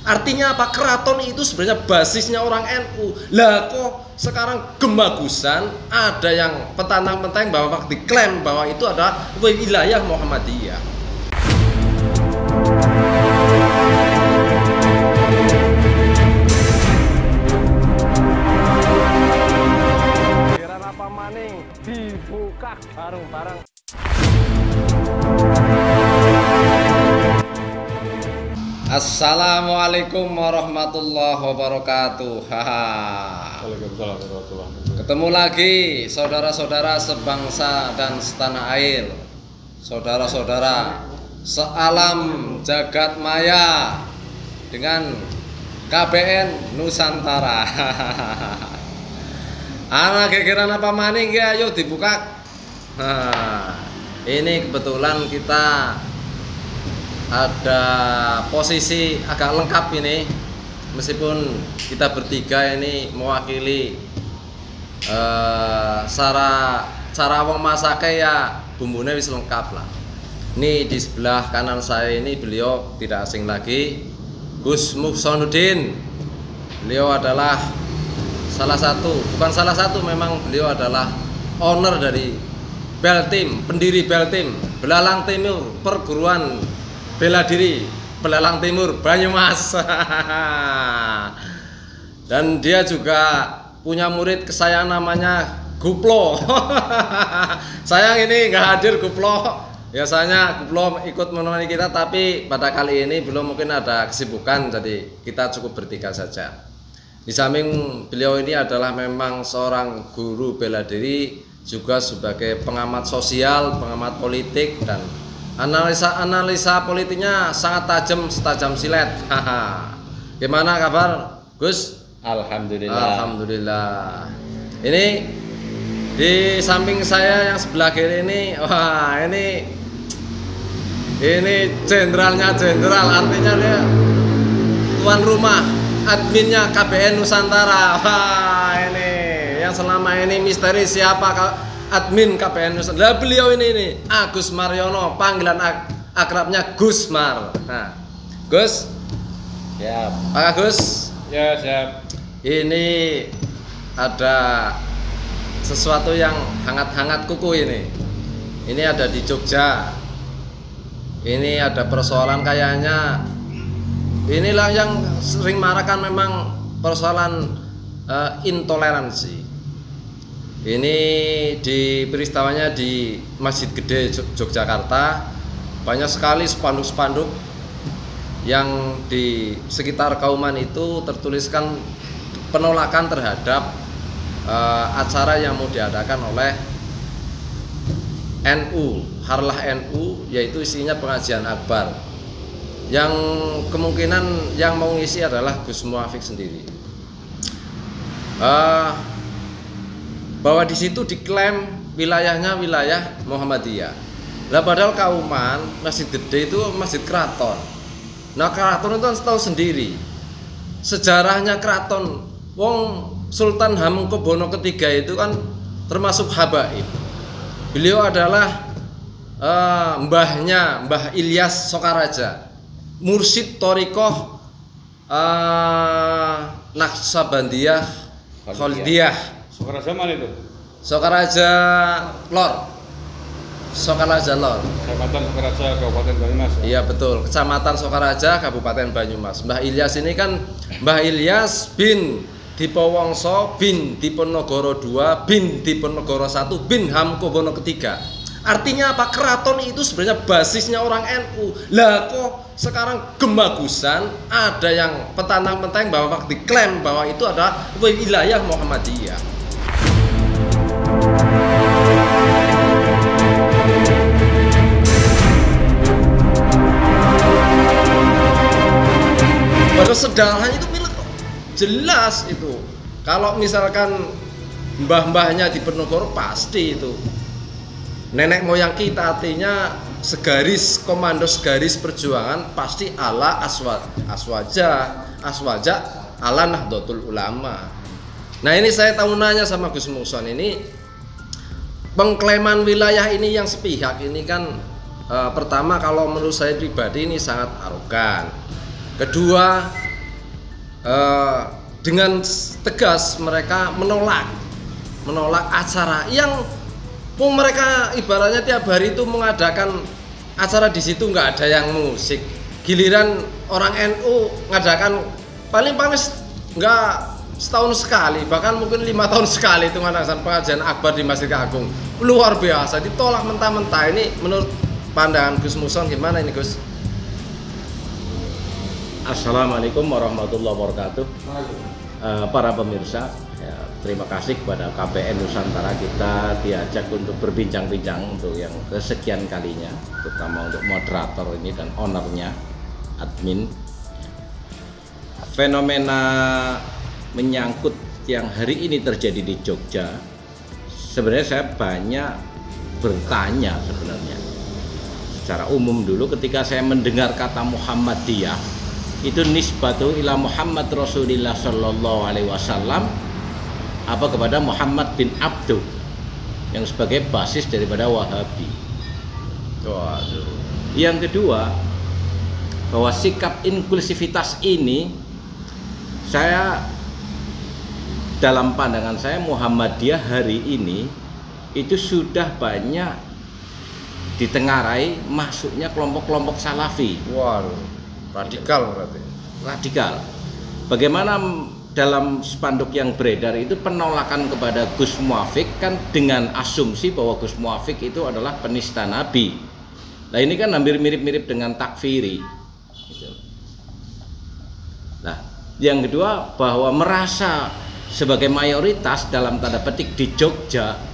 Artinya apa? Keraton itu sebenarnya basisnya orang NU. Lah kok sekarang gemagusan ada yang petantang-petantang bahwa diklaim bahwa itu adalah wilayah Muhammadiyah. Apa maning dibuka bareng-bareng. Assalamualaikum warahmatullahi wabarakatuh. Waalaikumsalam warahmatullahi wabarakatuh. Ketemu lagi saudara-saudara sebangsa dan setanah air, saudara-saudara sealam jagat maya dengan KBN Nusantara. Anak gegeran apa maning ya, ayo dibuka. Nah, ini kebetulan kita ada posisi agak lengkap ini, meskipun kita bertiga ini mewakili cara wong masake ya bumbunya wis lengkap lah. Ini di sebelah kanan saya ini beliau tidak asing lagi, Gus Muhsonuddin. Beliau adalah bukan salah satu, memang beliau adalah owner dari Beltim, pendiri Beltim, Belalang Timur, perguruan bela diri Belalang Timur Banyumas. Dan dia juga punya murid kesayangan namanya Guplo. Sayang ini nggak hadir Guplo. Biasanya Guplo ikut menemani kita, tapi pada kali ini belum, mungkin ada kesibukan, jadi kita cukup bertiga saja. Di samping beliau ini adalah memang seorang guru bela diri, juga sebagai pengamat sosial, pengamat politik, dan analisa politiknya sangat setajam silet. Gimana kabar Gus? Alhamdulillah. Ini di samping saya yang sebelah kiri ini, wah ini jenderalnya, artinya dia tuan rumah, adminnya KBN Nusantara. Wah ini yang selama ini misteri siapa admin KBN Nusantara. Beliau ini Agus Mariono, panggilan akrabnya Gusmar. Nah, Gus, siap. Pak Agus, Ya, siap. ini ada sesuatu yang hangat-hangat kuku ini. Ini ada di Jogja. Ini ada persoalan kayaknya. Inilah yang sering marah kan, memang persoalan intoleransi. Ini di peristiwanya di Masjid Gede Yogyakarta, banyak sekali spanduk-spanduk yang di sekitar Kauman itu tertuliskan penolakan terhadap acara yang mau diadakan oleh NU, Harlah NU, yaitu isinya pengajian akbar, yang kemungkinan yang mau ngisi adalah Gus Muafik sendiri. Bahwa di situ diklaim wilayahnya wilayah Muhammadiyah. Lah padahal Kauman, Masjid Gede itu masjid keraton. Nah, keraton itu kan tahu sendiri sejarahnya keraton. Wong Sultan Hamengkubuwono III itu kan termasuk habaib. Beliau adalah Mbah Ilyas Sokaraja, mursyid Thariqah Naqsabandiyah Khalidiyah. Sokaraja mana itu? Sokaraja Lor. Kecamatan Sokaraja, Kabupaten Banyumas. Ya? Iya betul, Kecamatan Sokaraja, Kabupaten Banyumas. Mbah Ilyas ini kan Mbah Ilyas bin Dipowongso bin Diponegoro II bin Diponegoro I bin Hamengkubuwono III. Artinya apa? Keraton itu sebenarnya basisnya orang NU. Lah kok sekarang gemagusan ada yang petantang-petantang bahwa diklaim bahwa itu adalah wilayah Muhammadiyah. Padahal sedarahnya itu milik kok. Jelas itu. Kalau misalkan mbah-mbahnya di Diponegoro pasti itu nenek moyang kita, artinya segaris komando, segaris perjuangan pasti ala aswaja ala Nahdlatul Ulama. Nah ini saya tahu nanya sama Gus Muhson, ini pengklaiman wilayah ini yang sepihak ini kan pertama kalau menurut saya pribadi ini sangat arogan. Kedua, dengan tegas mereka menolak acara yang mereka ibaratnya tiap hari itu mengadakan acara di situ, nggak ada yang musik. Giliran orang NU ngadakan paling nggak setahun sekali, bahkan mungkin 5 tahun sekali itu ngadakan pengajian akbar di Masjid Agung. Luar biasa, ditolak mentah-mentah. Ini menurut pandangan Gus Muson gimana ini, Gus? Assalamualaikum warahmatullahi wabarakatuh. Para pemirsa, ya, terima kasih kepada KPN Nusantara, kita diajak untuk berbincang-bincang untuk yang kesekian kalinya, terutama untuk moderator ini dan ownernya, admin. Fenomena menyangkut yang hari ini terjadi di Jogja, sebenarnya saya banyak bertanya sebenarnya. Secara umum dulu ketika saya mendengar kata Muhammadiyah, itu nisbatu ila Muhammad Rasulillah Sallallahu Alaihi Wasallam, apa kepada Muhammad bin Abduh yang sebagai basis daripada Wahabi. Waduh. Yang kedua, bahwa sikap inklusivitas ini, saya dalam pandangan saya Muhammadiyah hari ini itu sudah banyak ditengarai masuknya kelompok-kelompok salafi. Waduh. Radikal berarti. Radikal. Bagaimana dalam spanduk yang beredar itu penolakan kepada Gus Muafik kan dengan asumsi bahwa Gus Muafik itu adalah penista Nabi. Nah ini kan hampir mirip-mirip dengan takfiri. Nah, yang kedua bahwa merasa sebagai mayoritas dalam tanda petik di Jogja,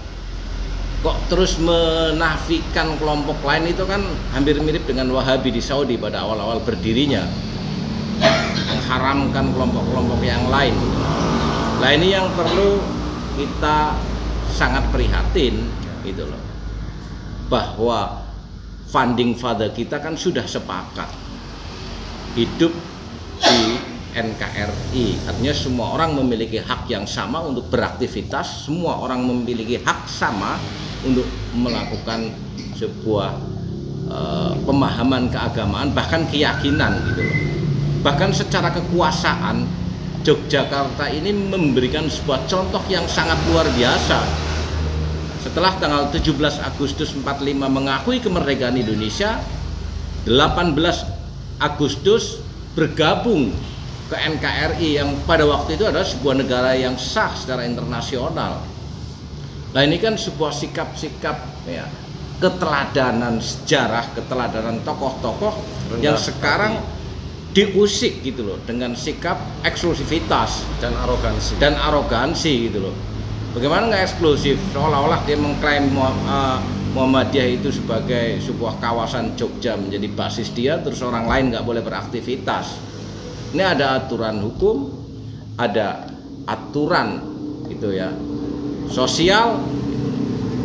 kok terus menafikan kelompok lain, itu kan hampir mirip dengan Wahabi di Saudi pada awal-awal berdirinya, mengharamkan kelompok-kelompok yang lain. Nah ini yang perlu kita sangat prihatin gitu loh, bahwa founding father kita kan sudah sepakat hidup di NKRI, artinya semua orang memiliki hak yang sama untuk beraktivitas, semua orang memiliki hak sama untuk melakukan sebuah pemahaman keagamaan, bahkan keyakinan gitu loh. Bahkan secara kekuasaan Yogyakarta ini memberikan sebuah contoh yang sangat luar biasa. Setelah tanggal 17 Agustus 45 mengakui kemerdekaan Indonesia, 18 Agustus bergabung ke NKRI yang pada waktu itu adalah sebuah negara yang sah secara internasional. Nah ini kan sebuah sikap-sikap ya, keteladanan sejarah, keteladanan tokoh-tokoh yang sekarang diusik gitu loh dengan sikap eksklusivitas dan arogansi gitu loh. Bagaimana nggak eksklusif, seolah-olah dia mengklaim Muhammadiyah itu sebagai sebuah kawasan Jogja menjadi basis dia, terus orang lain nggak boleh beraktivitas. Ini ada aturan hukum, ada aturan gitu ya sosial,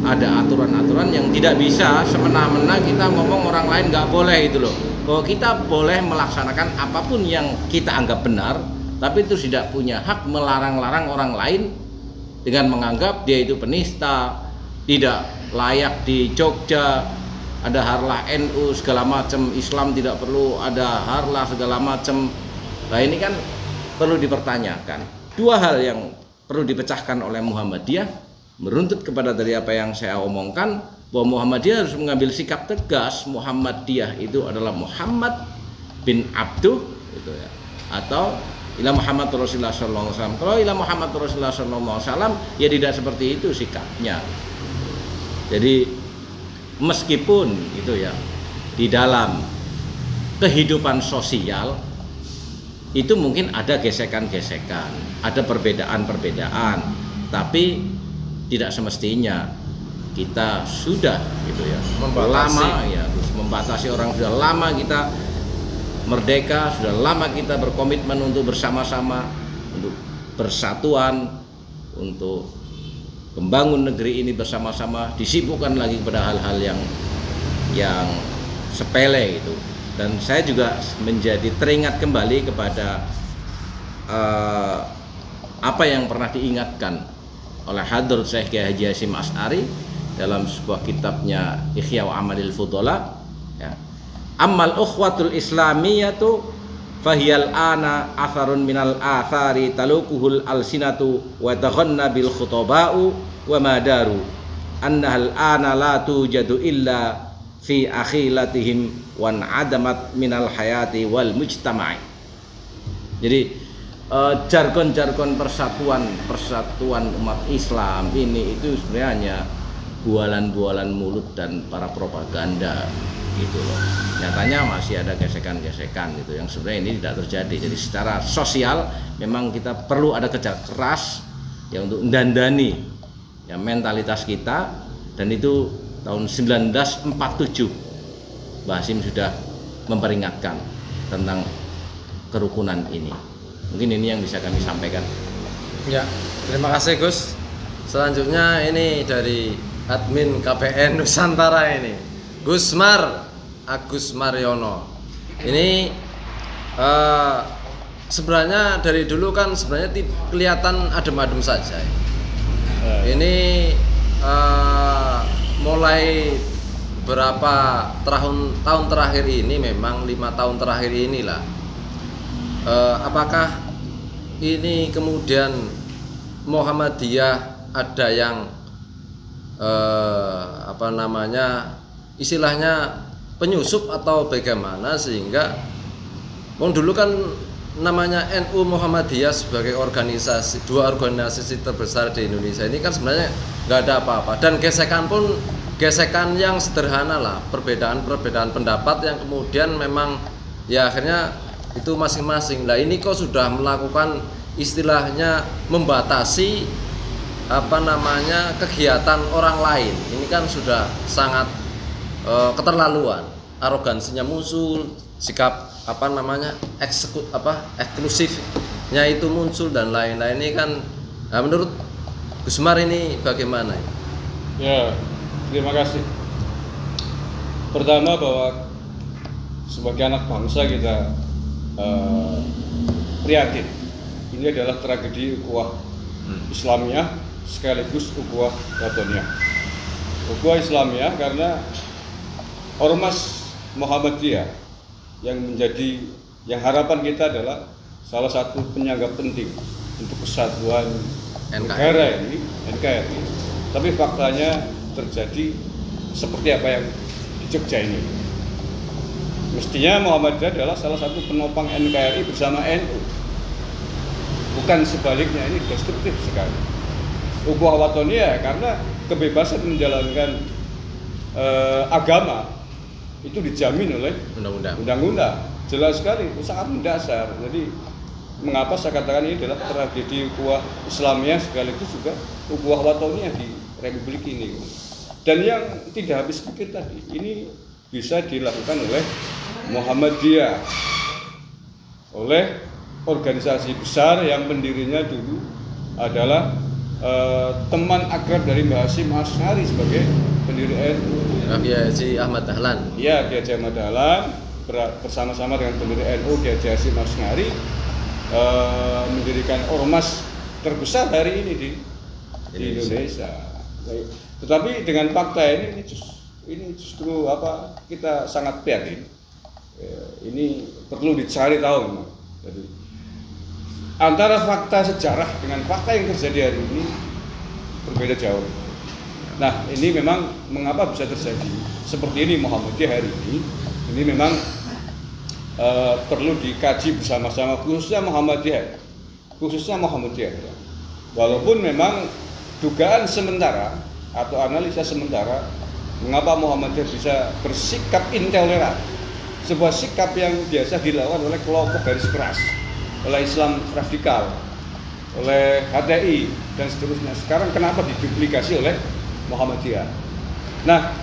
ada aturan-aturan yang tidak bisa semena-mena kita ngomong orang lain nggak boleh itu loh. Bahwa kita boleh melaksanakan apapun yang kita anggap benar, tapi itu tidak punya hak melarang-larang orang lain dengan menganggap dia itu penista, tidak layak di Jogja, ada harlah NU segala macam, Islam tidak perlu ada harlah segala macam. Nah ini kan perlu dipertanyakan. Dua hal yang perlu dipecahkan oleh Muhammadiyah, meruntut kepada dari apa yang saya omongkan, bahwa Muhammadiyah harus mengambil sikap tegas. Muhammadiyah itu adalah Muhammad bin Abduh gitu ya, atau ila Muhammad Rasulullah sallallahu alaihi wasallam. Kalau ila Muhammad Rasulullah sallallahu alaihi wasallam ya tidak seperti itu sikapnya. Jadi meskipun itu ya di dalam kehidupan sosial itu mungkin ada gesekan-gesekan, ada perbedaan-perbedaan, tapi tidak semestinya kita sudah gitu ya membatasi orang, sudah lama kita merdeka, sudah lama kita berkomitmen untuk bersama-sama, untuk persatuan, untuk membangun negeri ini bersama-sama, disibukkan lagi kepada hal-hal yang sepele gitu. Dan saya juga menjadi teringat kembali kepada apa yang pernah diingatkan oleh Hadrat Syekh Haji Hasyim Asy'ari dalam sebuah kitabnya Ihya wa Amalil Fudhala ya. Ammal ukhwatul islamiyatu fahiyal ana atharun minal athari talukuhul alsinatu wa taghanna bil khutaba'u wa madaru annahal ana la tujadu illa fi akhilatihim wan adamat minal hayati wal mujtama'i. Jadi jargon-jargon persatuan umat Islam ini itu sebenarnya hanya bualan-bualan mulut dan para propaganda gitu loh. Nyatanya masih ada gesekan-gesekan gitu yang sebenarnya ini tidak terjadi. Jadi secara sosial memang kita perlu ada kerja keras ya untuk mendandani ya mentalitas kita, dan itu tahun 1947 Mbah Hasyim sudah memperingatkan tentang kerukunan ini. Mungkin ini yang bisa kami sampaikan. Ya, terima kasih Gus. Selanjutnya ini dari admin KPN Nusantara ini, Gusmar Agus Mariono. Ini sebenarnya dari dulu kan sebenarnya kelihatan adem-adem saja. Ini mulai berapa tahun terakhir ini, memang 5 tahun terakhir inilah, apakah ini kemudian Muhammadiyah ada yang istilahnya penyusup atau bagaimana, sehingga dulu kan namanya NU Muhammadiyah sebagai organisasi, 2 organisasi terbesar di Indonesia ini kan sebenarnya nggak ada apa-apa, dan gesekan pun gesekan yang sederhana lah, perbedaan pendapat yang kemudian memang ya akhirnya itu masing-masing. Nah ini kok sudah melakukan istilahnya membatasi kegiatan orang lain, ini kan sudah sangat keterlaluan, arogansinya muncul, sikap eksklusifnya itu muncul dan lain-lain. Ini kan menurut Gusmar ini bagaimana? Ya, terima kasih. Pertama, bahwa sebagai anak bangsa kita prihatin. Ini adalah tragedi ukhuwah Islamiyah sekaligus ukhuwah Watoniyah. Ukhuwah Islamiyah karena Ormas Muhammadiyah yang harapan kita adalah salah satu penyangga penting untuk kesatuan negara ini, NKRI. Tapi faktanya terjadi seperti apa yang di Jogja ini. Mestinya Muhammadiyah adalah salah satu penopang NKRI bersama NU. Bukan sebaliknya, ini destruktif sekali. Ukhuwah Watoniyah karena kebebasan menjalankan agama itu dijamin oleh undang-undang. Jelas sekali, itu sangat mendasar. Jadi mengapa saya katakan ini adalah tragedi ukhuwah Islamiyah sekaligus juga ukhuwah Watoniyah di Republik ini. Dan yang tidak habis pikir tadi, ini bisa dilakukan oleh Muhammadiyah, oleh organisasi besar yang pendirinya dulu adalah teman akrab dari Mbah Hasyim Asy'ari sebagai pendiri NU, Kiai Haji Ahmad Dahlan. Iya, Kiai Haji Ahmad Dahlan bersama-sama dengan pendiri NU Kiai Haji Hasyim Asy'ari mendirikan ormas terbesar hari ini di Indonesia. Tetapi dengan fakta ini justru kita sangat prihatin. Ini perlu dicari tahu memang. Jadi antara fakta sejarah dengan fakta yang terjadi hari ini berbeda jauh. Nah, ini memang mengapa bisa terjadi seperti ini Muhammadiyah hari ini memang perlu dikaji bersama-sama, khususnya Muhammadiyah. Walaupun memang dugaan sementara atau analisa sementara mengapa Muhammadiyah bisa bersikap intoleran, sebuah sikap yang biasa dilawan oleh kelompok garis keras, oleh Islam radikal, oleh HTI dan seterusnya. Sekarang kenapa diduplikasi oleh Muhammadiyah? Nah,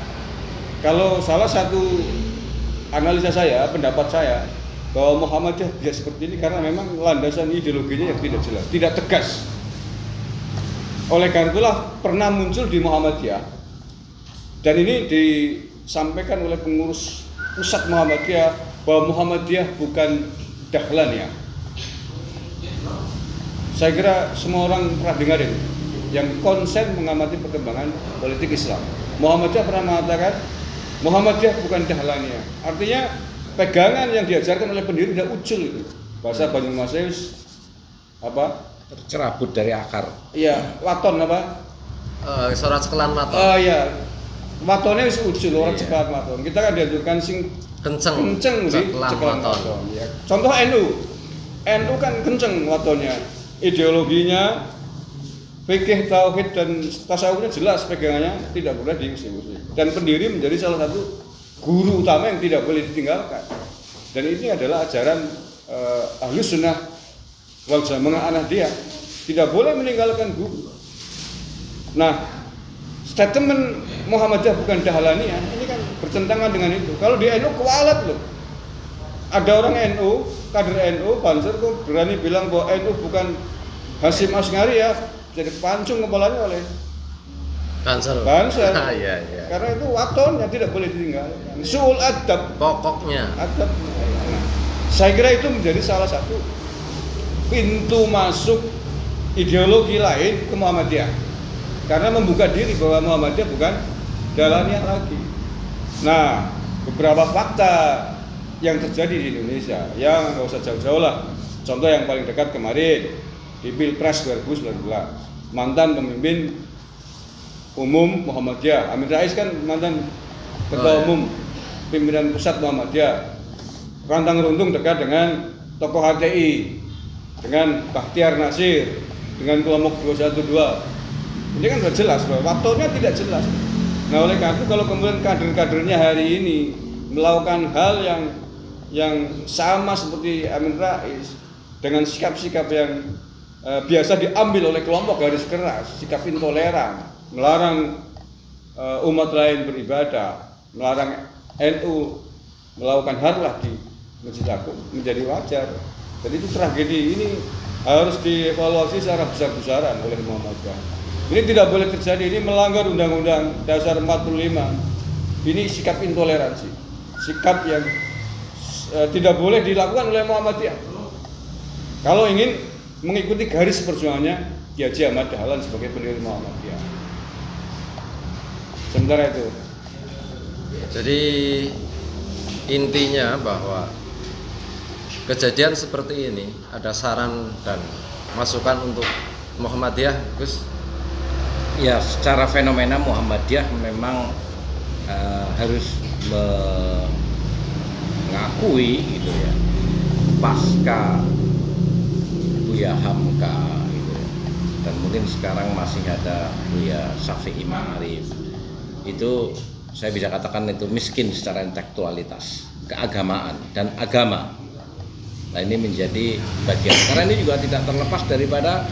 kalau salah satu analisa saya, pendapat saya, bahwa Muhammadiyah bisa seperti ini karena memang landasan ideologinya yang tidak jelas, tidak tegas. Oleh karena itulah pernah muncul di Muhammadiyah, dan ini disampaikan oleh pengurus pusat Muhammadiyah bahwa Muhammadiyah bukan Dahlaniyah. Saya kira semua orang pernah dengar ini, yang konsen mengamati perkembangan politik Islam. Muhammadiyah pernah mengatakan Muhammadiyah bukan Dahlaniyah. Artinya pegangan yang diajarkan oleh pendiri udah ucul itu. Bahasa Banyumasnya apa? Tercerabut dari akar. Iya, waton apa? Sorat sekelan waton. Oh iya. Watonnya wis ucul, orang Iya. cepat waton. Kita kan dianjurkan sing Kenceng di sekelan cekelan waton. waton. Ya. Contoh NU kan kenceng watonnya. Ideologinya, fikih, tauhid dan tasawufnya jelas pegangannya, tidak boleh diusir-usir. Dan pendiri menjadi salah satu guru utama yang tidak boleh ditinggalkan. Dan ini adalah ajaran Ahlus Sunnah wal Jamaah Ahmadiyah, tidak boleh meninggalkan guru. Nah, statement Muhammadiyah bukan Dahlaniyah ini kan bertentangan dengan itu. Kalau di NU kualat loh. Ada orang NU, kader NU, Banser kok berani bilang bahwa NU bukan Hasyim Asy'ari ya, jadi pancung kepalanya oleh Banser. Iya, iya. Karena itu watonnya tidak boleh ditinggalkan. Su'ul adab, Pokoknya. adab. Nah, saya kira itu menjadi salah satu pintu masuk ideologi lain ke Muhammadiyah. Karena membuka diri bahwa Muhammadiyah bukan Dahlaniyah lagi. Nah, beberapa fakta yang terjadi di Indonesia, yang nggak usah jauh-jauh lah. Contoh yang paling dekat kemarin di Pilpres 2019, mantan pemimpin umum Muhammadiyah, Amin Rais kan mantan ketua umum pimpinan pusat Muhammadiyah. Rantang runtung dekat dengan tokoh HTI, dengan Bakhtiar Nasir, dengan kelompok 212. Ini kan sudah jelas bahwa waktunya tidak jelas. Nah, oleh karena itu kalau kemudian kader-kadernya hari ini melakukan hal yang sama seperti Amin Rais dengan sikap-sikap yang biasa diambil oleh kelompok garis keras, sikap intoleran, melarang umat lain beribadah, melarang NU melakukan harlah di Masjid Agung, menjadi wajar. Jadi itu tragedi ini harus dievaluasi secara besar-besaran oleh Muhammadiyah. Ini tidak boleh terjadi, ini melanggar Undang-Undang Dasar 45. Ini sikap intoleransi, sikap yang tidak boleh dilakukan oleh Muhammadiyah. Kalau ingin mengikuti garis perjuangannya Ki Haji Ahmad Dahlan sebagai pendiri Muhammadiyah. Sementara itu. Jadi intinya bahwa kejadian seperti ini ada saran dan masukan untuk Muhammadiyah, Gus. Ya, secara fenomena Muhammadiyah memang harus mengakui gitu ya, pasca Buya Hamka gitu ya. Dan mungkin sekarang masih ada Buya Syafi'i Ma'arif. Itu saya bisa katakan itu miskin secara intelektualitas, keagamaan dan agama. Nah, ini menjadi bagian, karena ini juga tidak terlepas daripada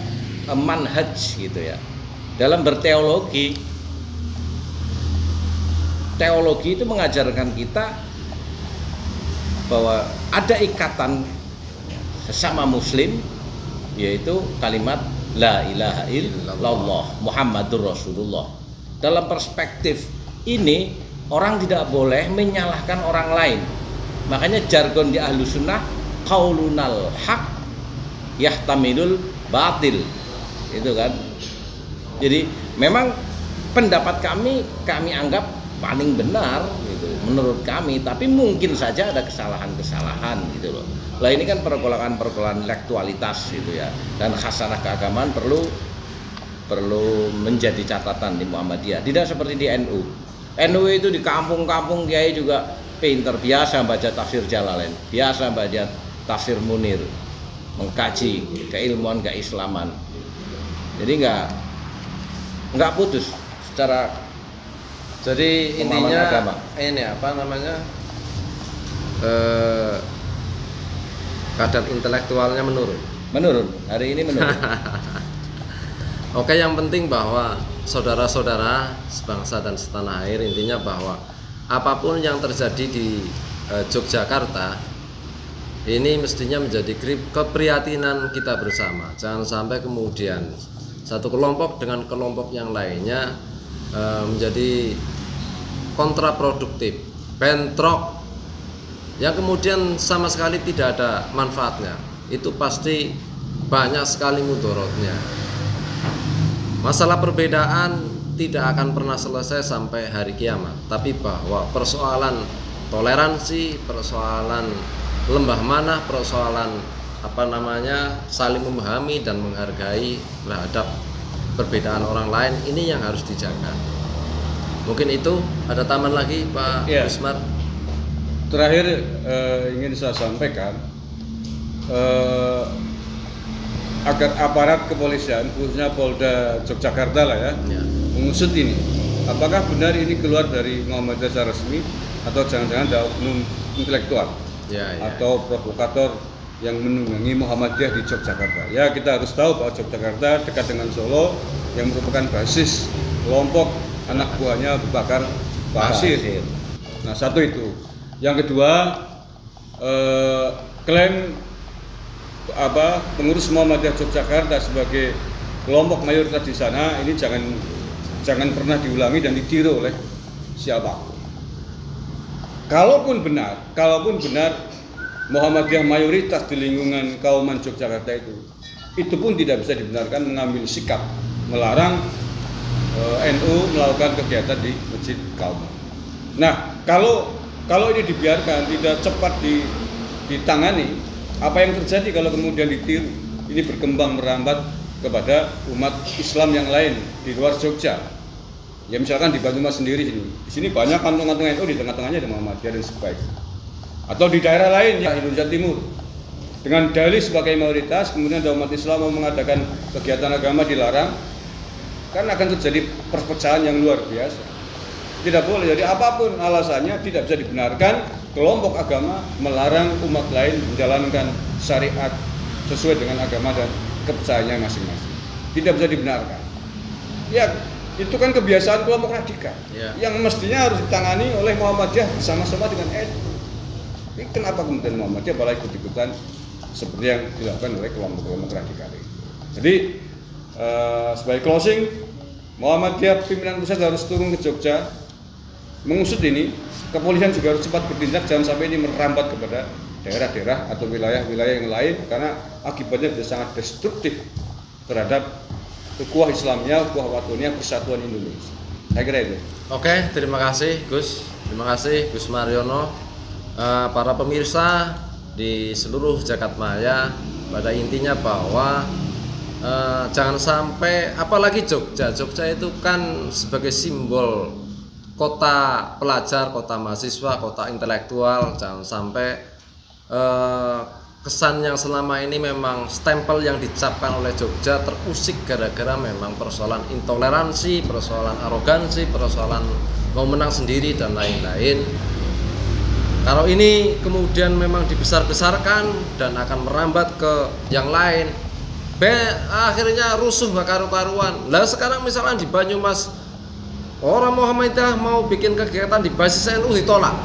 manhaj gitu ya. Dalam berteologi, teologi itu mengajarkan kita bahwa ada ikatan sesama muslim, yaitu kalimat la ilaha illallah Muhammadur Rasulullah. Dalam perspektif ini, orang tidak boleh menyalahkan orang lain. Makanya jargon di Ahlus Sunnah, qaulunal haq yahtamilul batil. Itu kan. Jadi memang pendapat kami anggap paling benar gitu menurut kami, tapi mungkin saja ada kesalahan-kesalahan gitu loh. Lah ini kan pergolakan intelektualitas gitu ya, dan khasanah keagamaan perlu menjadi catatan di Muhammadiyah. Tidak seperti di NU. NU itu di kampung-kampung kiai juga pinter, biasa baca tafsir Jalalain, biasa baca tafsir Munir, mengkaji keilmuan keislaman. Jadi nggak putus secara, jadi intinya agama. Ini apa namanya, kadar intelektualnya menurun hari ini menurun. Oke, yang penting bahwa saudara-saudara sebangsa dan setanah air, intinya bahwa apapun yang terjadi di Yogyakarta ini mestinya menjadi keprihatinan kita bersama. Jangan sampai kemudian satu kelompok dengan kelompok yang lainnya menjadi kontraproduktif, bentrok, yang kemudian sama sekali tidak ada manfaatnya. Itu pasti banyak sekali mudorotnya. Masalah perbedaan tidak akan pernah selesai sampai hari kiamat, tapi bahwa persoalan toleransi, persoalan lembah manah, persoalan saling memahami dan menghargai terhadap perbedaan orang lain, ini yang harus dijaga. Mungkin itu, ada tambahan lagi Pak Usmar? Terakhir ingin saya sampaikan agar aparat kepolisian khususnya Polda Yogyakarta lah ya, mengusut ini. Apakah benar ini keluar dari Muhammadiyah secara resmi atau jangan-jangan ada oknum intelektual atau provokator yang menunggangi Muhammadiyah di Yogyakarta. Ya, kita harus tahu bahwa Yogyakarta dekat dengan Solo yang merupakan basis kelompok anak buahnya Abu Bakar Basir. Nah, satu itu. Yang kedua, klaim pengurus Muhammadiyah Yogyakarta sebagai kelompok mayoritas di sana ini jangan pernah diulangi dan ditiru oleh siapapun. Kalaupun benar Muhammadiyah mayoritas di lingkungan Kauman Yogyakarta itu pun tidak bisa dibenarkan mengambil sikap melarang NU melakukan kegiatan di Masjid Kauman. Nah, kalau ini dibiarkan, tidak cepat ditangani, apa yang terjadi kalau kemudian ditiru? Ini berkembang merambat kepada umat Islam yang lain di luar Jogja. Ya misalkan di Banyumas sendiri di sini banyak kantong-kantong NU, di tengah-tengahnya ada Muhammadiyah dan sebagainya. Atau di daerah lain ya Indonesia Timur dengan dalih sebagai mayoritas, kemudian ada umat Islam mau mengadakan kegiatan agama dilarang, kan akan terjadi perpecahan yang luar biasa. Tidak boleh, jadi apapun alasannya tidak bisa dibenarkan kelompok agama melarang umat lain menjalankan syariat sesuai dengan agama dan kepercayaannya masing-masing. Tidak bisa dibenarkan. Ya, itu kan kebiasaan kelompok radikal yang mestinya harus ditangani oleh Muhammadiyah bersama-sama dengan NU. Tapi kenapa kemudian Muhammadiyah malah ikut-ikutan seperti yang dilakukan oleh kelompok-kelompok radikal ini? Jadi sebagai closing, Muhammadiyah pimpinan pusat harus turun ke Jogja mengusut ini. Kepolisian juga harus cepat bertindak, jangan sampai ini merambat kepada daerah-daerah atau wilayah-wilayah yang lain, karena akibatnya bisa sangat destruktif terhadap ukhuwah Islamiyah, ukhuwah watoniyah, persatuan Indonesia. Saya kira itu. Oke, terima kasih Gus. Terima kasih Gus Mariono. Para pemirsa di seluruh Jagadmaya, pada intinya bahwa jangan sampai, apalagi Jogja itu kan sebagai simbol kota pelajar, kota mahasiswa, kota intelektual. Jangan sampai kesan yang selama ini memang stempel yang dicapkan oleh Jogja terusik gara-gara memang persoalan intoleransi, persoalan arogansi, persoalan mau menang sendiri dan lain-lain. Kalau ini kemudian memang dibesar-besarkan dan akan merambat ke yang lain, akhirnya rusuh gak karu-karuan. Lah sekarang misalnya di Banyumas, orang Muhammadiyah mau bikin kegiatan di basis NU ditolak.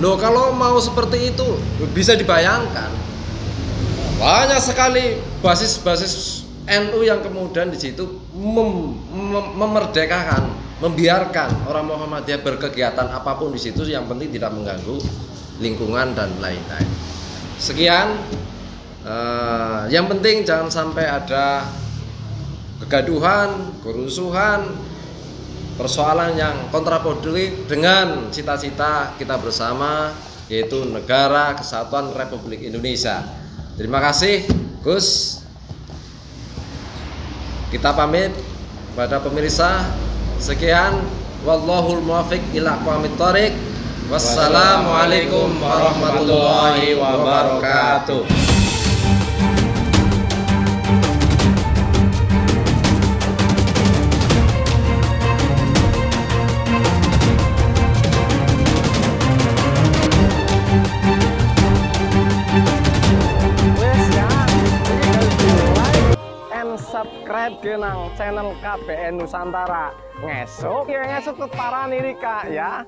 Loh, kalau mau seperti itu bisa dibayangkan banyak sekali basis-basis NU yang kemudian di situ memerdekakan, membiarkan orang Muhammadiyah berkegiatan apapun di situ, yang penting tidak mengganggu lingkungan dan lain-lain. Sekian, yang penting jangan sampai ada kegaduhan, kerusuhan, persoalan yang kontraproduktif dengan cita-cita kita bersama, yaitu Negara Kesatuan Republik Indonesia. Terima kasih Gus. Kita pamit pada pemirsa. Sekian, wallahul muwaffiq ila aqwamit thoriq. Wassalamualaikum warahmatullahi wabarakatuh. Subscribe ke nang channel KBN Nusantara. Ngesuk ya ngesuk ketara nirika ya.